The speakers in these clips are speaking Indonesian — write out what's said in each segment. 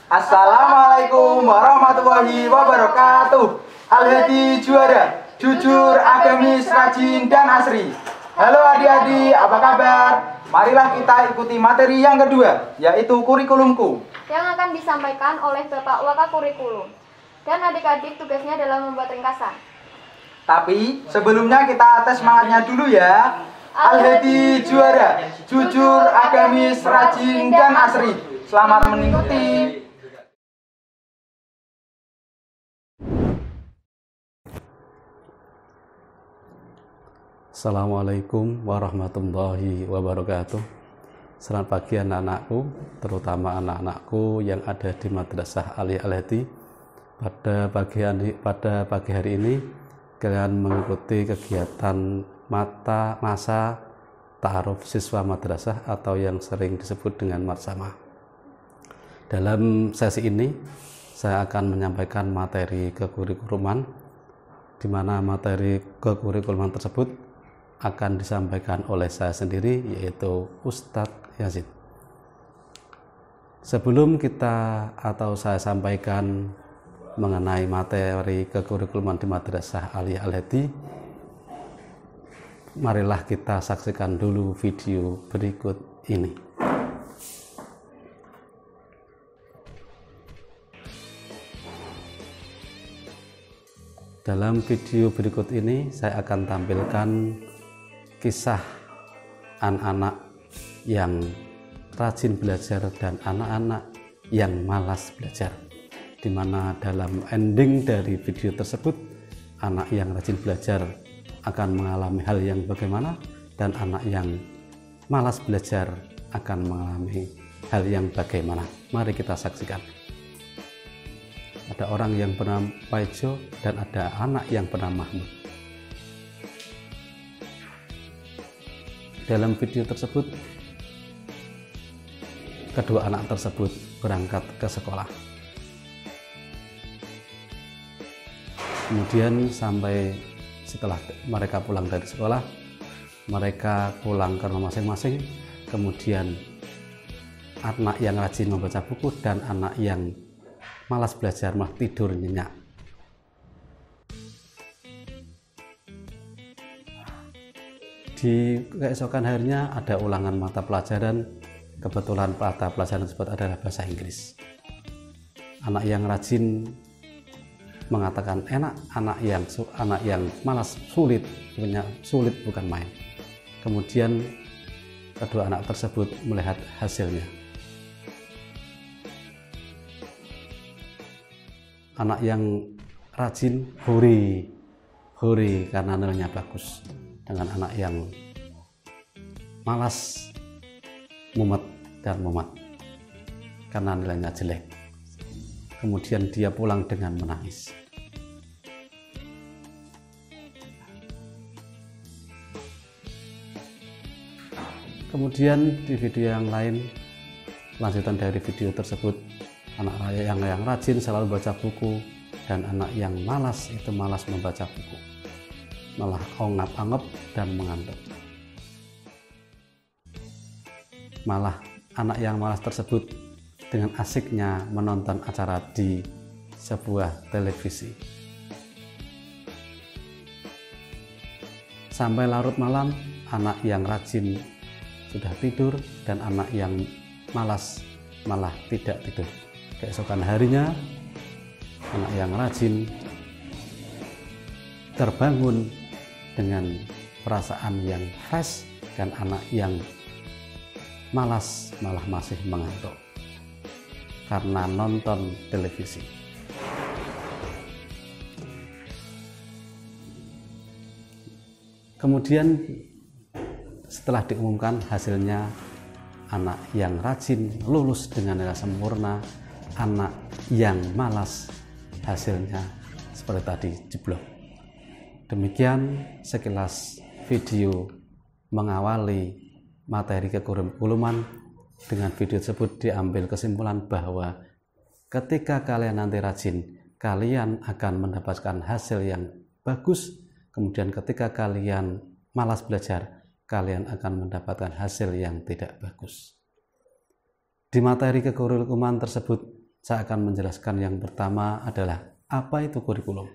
Assalamualaikum warahmatullahi wabarakatuh. Al-Hadi juara, jujur, agamis, rajin, dan asri. Halo adik-adik, apa kabar? Marilah kita ikuti materi yang kedua, yaitu kurikulumku, yang akan disampaikan oleh Bapak Wakakurikulum. Dan adik-adik tugasnya adalah membuat ringkasan. Tapi sebelumnya kita tes semangatnya dulu ya. Al-Hadi juara, jujur, agamis, rajin, dan asri. Selamat mengikuti. Assalamualaikum warahmatullahi wabarakatuh. Selamat pagi anak-anakku, terutama anak-anakku yang ada di Madrasah Aliyah Al-Hadi. Pada pagi hari ini kalian mengikuti kegiatan masa ta'aruf siswa madrasah atau yang sering disebut dengan Marsama. Dalam sesi ini saya akan menyampaikan materi kekurikuluman, di mana materi kekurikuluman tersebut akan disampaikan oleh saya sendiri, yaitu Ustadz Yazid. Sebelum saya sampaikan mengenai materi kekurikuluman di Madrasah Aliyah Al-Hadi, marilah kita saksikan dulu video berikut ini. Dalam video berikut ini saya akan tampilkan kisah anak-anak yang rajin belajar dan anak-anak yang malas belajar, di mana dalam ending dari video tersebut anak yang rajin belajar akan mengalami hal yang bagaimana dan anak yang malas belajar akan mengalami hal yang bagaimana. Mari kita saksikan. Ada orang yang bernama Paijo dan ada anak yang bernama Mahmud. Dalam video tersebut, kedua anak tersebut berangkat ke sekolah. Kemudian setelah mereka pulang dari sekolah, mereka pulang ke rumah masing-masing. Kemudian anak yang rajin membaca buku dan anak yang malas belajar malah tidur nyenyak. Di keesokan harinya ada ulangan mata pelajaran. Kebetulan mata pelajaran tersebut adalah bahasa Inggris. Anak yang rajin mengatakan enak, anak yang malas sulit bukan main. Kemudian kedua anak tersebut melihat hasilnya. Anak yang rajin hore karena nilainya bagus, dengan anak yang malas mumet karena nilainya jelek. Kemudian dia pulang dengan menangis. Kemudian di video yang lain, lanjutan dari video tersebut, anak yang rajin selalu baca buku dan anak yang malas membaca buku, malah ongap-angap dan mengantuk. Malah anak yang malas tersebut dengan asiknya menonton acara di sebuah televisi. Sampai larut malam, anak yang rajin sudah tidur dan anak yang malas malah tidak tidur. Keesokan harinya, anak yang rajin terbangun dengan perasaan yang fresh dan anak yang malas malah masih mengantuk karena nonton televisi. Kemudian setelah diumumkan hasilnya, anak yang rajin lulus dengan nilai sempurna, anak yang malas hasilnya seperti tadi jeblok. Demikian sekilas video mengawali materi kekurikuluman. Dengan video tersebut diambil kesimpulan bahwa ketika kalian nanti rajin, kalian akan mendapatkan hasil yang bagus. Kemudian ketika kalian malas belajar, kalian akan mendapatkan hasil yang tidak bagus. Di materi kekurikulum tersebut, saya akan menjelaskan yang pertama adalah apa itu kurikulum.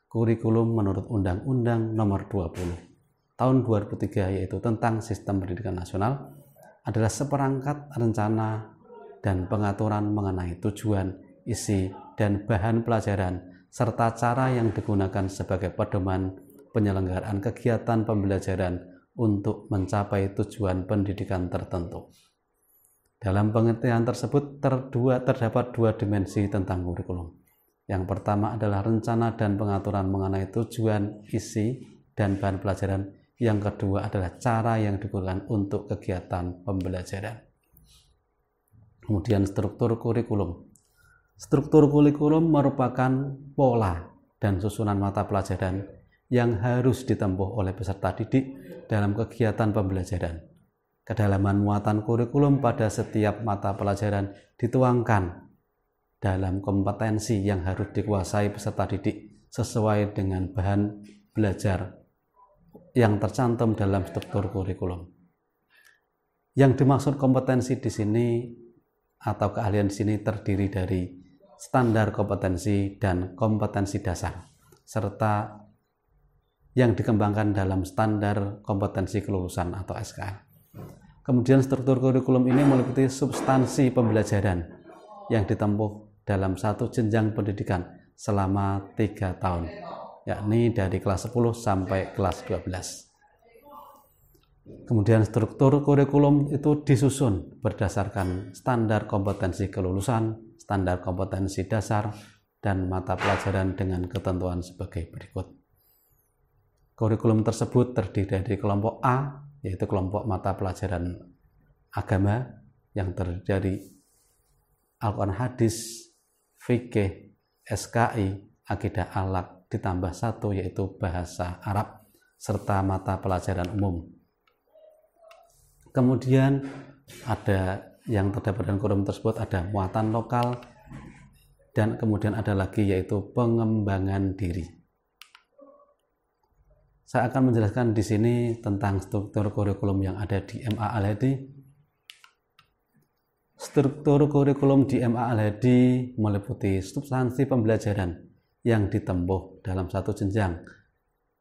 Kurikulum menurut Undang-Undang Nomor 20 Tahun 2003 yaitu tentang Sistem Pendidikan Nasional adalah seperangkat rencana dan pengaturan mengenai tujuan, isi, dan bahan pelajaran serta cara yang digunakan sebagai pedoman penyelenggaraan kegiatan pembelajaran untuk mencapai tujuan pendidikan tertentu. Dalam pengertian tersebut terdapat dua dimensi tentang kurikulum. Yang pertama adalah rencana dan pengaturan mengenai tujuan, isi, dan bahan pelajaran. Yang kedua adalah cara yang digunakan untuk kegiatan pembelajaran. Kemudian struktur kurikulum. Struktur kurikulum merupakan pola dan susunan mata pelajaran yang harus ditempuh oleh peserta didik dalam kegiatan pembelajaran. Kedalaman muatan kurikulum pada setiap mata pelajaran dituangkan dalam kompetensi yang harus dikuasai peserta didik sesuai dengan bahan belajar yang tercantum dalam struktur kurikulum. Yang dimaksud kompetensi di sini atau keahlian di sini terdiri dari standar kompetensi dan kompetensi dasar, serta yang dikembangkan dalam standar kompetensi kelulusan atau SKL. Kemudian struktur kurikulum ini meliputi substansi pembelajaran yang ditempuh dalam satu jenjang pendidikan selama 3 tahun, yakni dari kelas 10 sampai kelas 12. Kemudian struktur kurikulum itu disusun berdasarkan standar kompetensi kelulusan, standar kompetensi dasar, dan mata pelajaran dengan ketentuan sebagai berikut. Kurikulum tersebut terdiri dari kelompok A, yaitu kelompok mata pelajaran agama yang terdiri dari Al-Quran Hadis, Fikih, SKI, Akidah Akhlak, ditambah satu yaitu Bahasa Arab, serta mata pelajaran umum. Kemudian ada yang terdapat dalam kurikulum tersebut ada muatan lokal, dan kemudian ada lagi yaitu pengembangan diri. Saya akan menjelaskan di sini tentang struktur kurikulum yang ada di MA Al-Hadi. Struktur kurikulum di MA Al-Hadi meliputi substansi pembelajaran yang ditempuh dalam satu jenjang.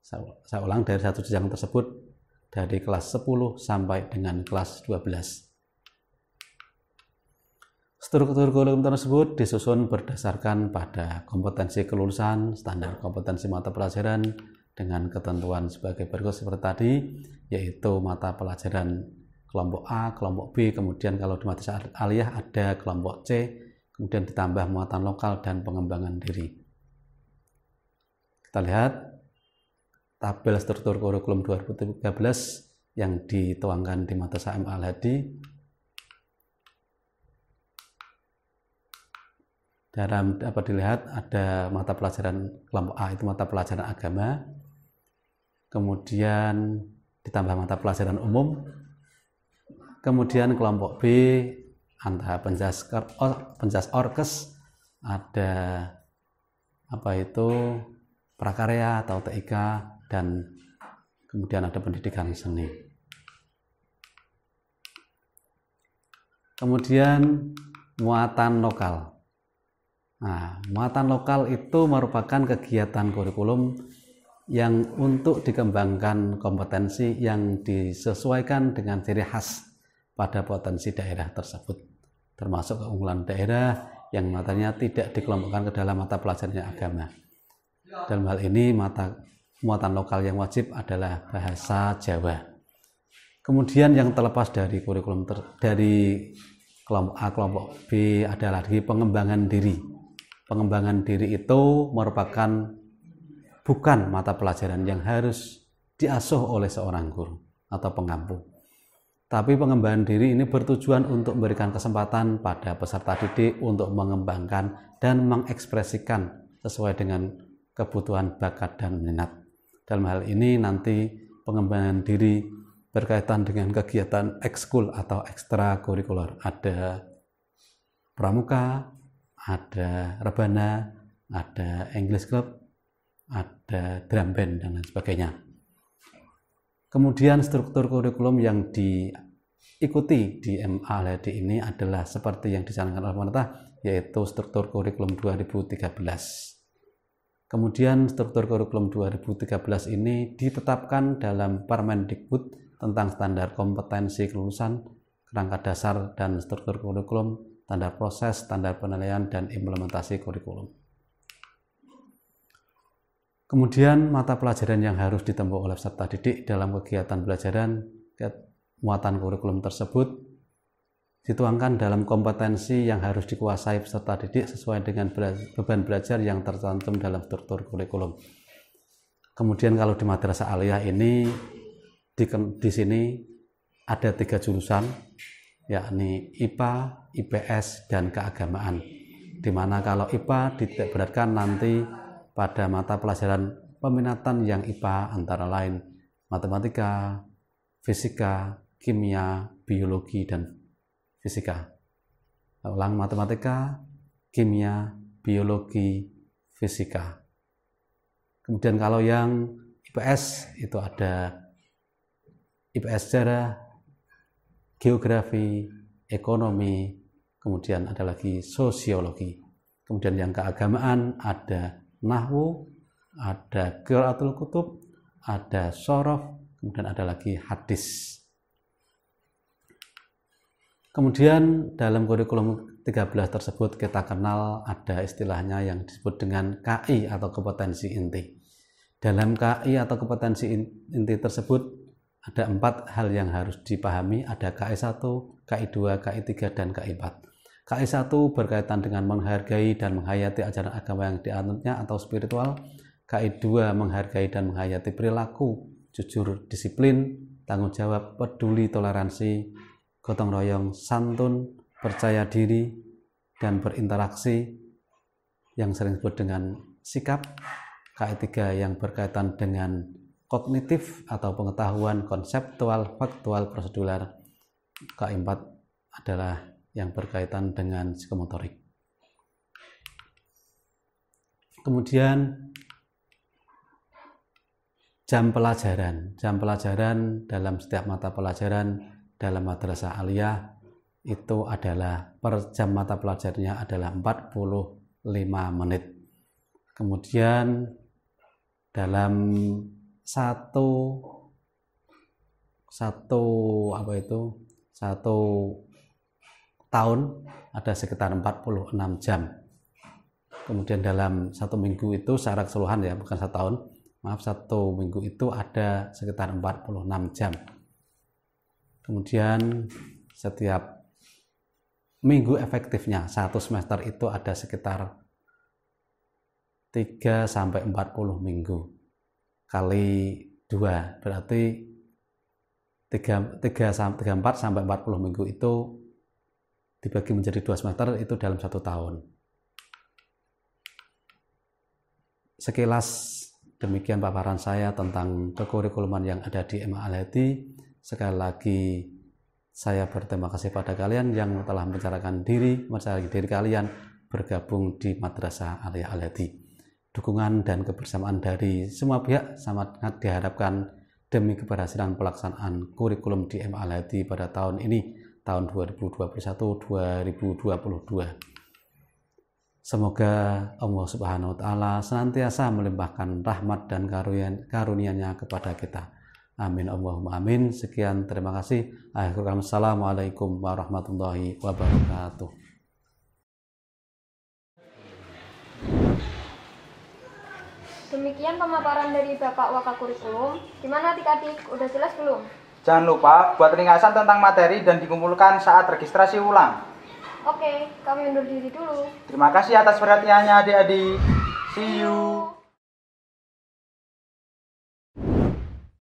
Saya ulang, dari satu jenjang tersebut dari kelas 10 sampai dengan kelas 12. Struktur kurikulum tersebut disusun berdasarkan pada kompetensi kelulusan, standar kompetensi mata pelajaran, dengan ketentuan sebagai berikut seperti tadi, yaitu mata pelajaran kelompok A, kelompok B, kemudian kalau di madrasah aliyah ada kelompok C, kemudian ditambah muatan lokal dan pengembangan diri. Kita lihat tabel struktur kurikulum 2013 yang dituangkan di madrasah MA Al-Hadi. Dapat dilihat ada mata pelajaran kelompok A itu mata pelajaran agama, kemudian ditambah mata pelajaran umum, kemudian kelompok B antara penjas orkes, ada prakarya atau TIK, dan kemudian ada pendidikan seni. Kemudian muatan lokal. Nah, muatan lokal itu merupakan kegiatan kurikulum yang untuk dikembangkan kompetensi yang disesuaikan dengan ciri khas pada potensi daerah tersebut, termasuk keunggulan daerah yang materinya tidak dikelompokkan ke dalam mata pelajaran agama. Dalam hal ini muatan lokal yang wajib adalah bahasa Jawa. Kemudian yang terlepas dari kurikulum dari kelompok A, kelompok B adalah lagi pengembangan diri. Pengembangan diri itu merupakan bukan mata pelajaran yang harus diasuh oleh seorang guru atau pengampu. Tapi pengembangan diri ini bertujuan untuk memberikan kesempatan pada peserta didik untuk mengembangkan dan mengekspresikan sesuai dengan kebutuhan bakat dan minat. Dalam hal ini nanti pengembangan diri berkaitan dengan kegiatan ekskul atau ekstrakurikuler. Ada pramuka, ada rebana, ada English Club, ada drum band, dan lain sebagainya. Kemudian struktur kurikulum yang ikuti di MA LHD ini adalah seperti yang dicanangkan oleh pemerintah, yaitu struktur kurikulum 2013. Kemudian struktur kurikulum 2013 ini ditetapkan dalam Permendikbud tentang standar kompetensi kelulusan, kerangka dasar dan struktur kurikulum, standar proses, standar penilaian, dan implementasi kurikulum. Kemudian mata pelajaran yang harus ditempuh oleh peserta didik dalam kegiatan belajaran, muatan kurikulum tersebut dituangkan dalam kompetensi yang harus dikuasai peserta didik sesuai dengan beban belajar yang tercantum dalam struktur kurikulum. Kemudian kalau di Madrasah Aliyah ini di sini ada 3 jurusan, yakni IPA, IPS, dan keagamaan. Di mana kalau IPA dititikberatkan nanti pada mata pelajaran peminatan yang IPA antara lain matematika, fisika, kimia, biologi, dan fisika. Ulang, matematika, kimia, biologi, fisika. Kemudian kalau yang IPS itu ada IPS sejarah, geografi, ekonomi, kemudian ada lagi sosiologi. Kemudian yang keagamaan ada nahwu, ada qiraatul kutub, ada shorof, kemudian ada lagi hadis. Kemudian dalam kurikulum 13 tersebut kita kenal ada istilahnya yang disebut dengan KI atau kompetensi inti. Dalam KI atau kompetensi inti tersebut ada 4 hal yang harus dipahami, ada KI1, KI2, KI3, dan KI4. KI1 berkaitan dengan menghargai dan menghayati ajaran agama yang dianutnya atau spiritual. KI2 menghargai dan menghayati perilaku, jujur, disiplin, tanggung jawab, peduli, toleransi, gotong royong, santun, percaya diri, dan berinteraksi yang sering disebut dengan sikap. KI3 yang berkaitan dengan kognitif atau pengetahuan konseptual, faktual, prosedural. KI4 adalah yang berkaitan dengan psikomotorik. Kemudian jam pelajaran. Jam pelajaran dalam setiap mata pelajaran dalam Madrasah Aliyah itu adalah per jam mata pelajarannya adalah 45 menit. Kemudian dalam satu tahun ada sekitar 46 jam. Kemudian dalam 1 minggu itu secara keseluruhan ya, bukan 1 tahun, maaf, 1 minggu itu ada sekitar 46 jam. Kemudian setiap minggu efektifnya 1 semester itu ada sekitar 3-40 minggu kali 2, berarti 34-40 minggu itu dibagi menjadi 2 semester itu dalam 1 tahun. Sekilas demikian paparan saya tentang kekurikuluman yang ada di MA LHD. Sekali lagi saya berterima kasih pada kalian yang telah mencari diri kalian bergabung di Madrasah Aliyah LHD. Dukungan dan kebersamaan dari semua pihak sangat diharapkan demi keberhasilan pelaksanaan kurikulum di MA LHD pada tahun ini, tahun 2021-2022. Semoga Allah Subhanahu wa Ta'ala senantiasa melimpahkan rahmat dan karunia-Nya kepada kita. Amin Allahumma amin. Sekian, terima kasih. Assalamualaikum warahmatullahi wabarakatuh. Demikian pemaparan dari Bapak Wakakurikulum. Gimana adik-adik, udah jelas belum? Jangan lupa buat ringkasan tentang materi dan dikumpulkan saat registrasi ulang. Oke, kami undur diri dulu. Terima kasih atas perhatiannya adik-adik. See you.